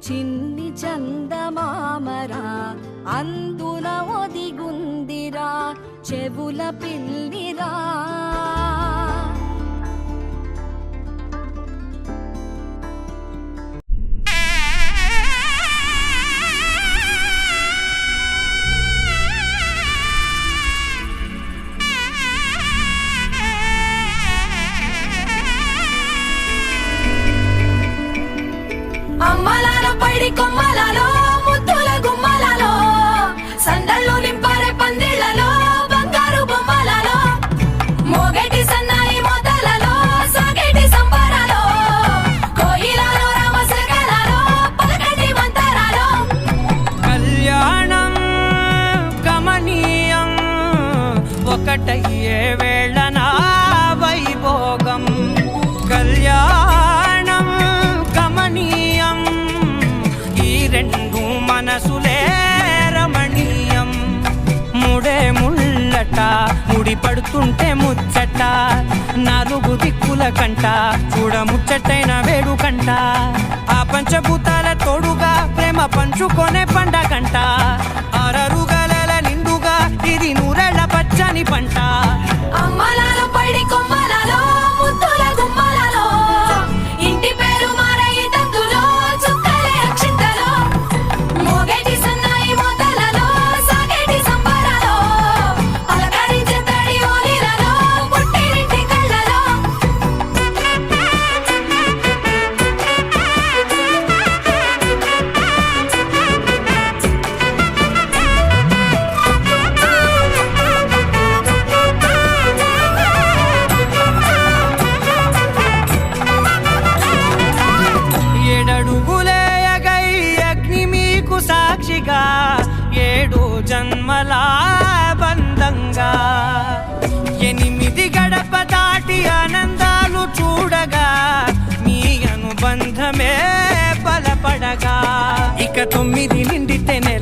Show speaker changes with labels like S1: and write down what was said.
S1: చిన్ని చందమామరా అందున ఒదిగుందిరా చెవుల పిల్లిరా.
S2: అమ్మలాలో పైడి కొమ్మలలో ముద్దుల గుమ్మలలో సందళ్ళు నింపారే పందిళ్లలో బంగారు బొమ్మలలో మోగేటి సన్నాయి మోతలలో సాగేటి సంబరాలో కోయిలలో రామశకలలో పలకటి మంతరాలో.
S3: కళ్యాణం గమనీయం ఒకటయ్యే వేళనా వైభోగం. కళ్యాణం గమనీయం ఈ రెండు మనసులే రమణీయం. ముడే ముళ్ళట ముడి పడుతుంటే ముచ్చట నాలుగు దిక్కుల కంట చూడ ముచ్చటైన వేడుకంట. ఆ పంచభూతాల తోడుగా ప్రేమ పంచుకొనే పండగంట. అరరుగల నిండుగా ఇది నూరెళ్ళ పచ్చని పంట.
S2: అమ్మలాలో పైడి కొమ్మలలో ముద్దుల గుమ్మలలో ఇంటి పేరు మారయి తందులో చుక్కలే అక్షింతలో మోగేటి సన్నాయి మోతలలో సాగేటి సంబరాలో పలకరించే తడి ఓలిలలో పుట్టినింటి కళ్ళలో.
S3: ఏడడుగులేయగై అగ్ని మీకు సాక్షిగా 7 జన్మల బంధంగా 8 గడప దాటి ఆనందాలు చూడగా మీ అనుబంధమే బలపడగా ఇక 9 నిండితే నెల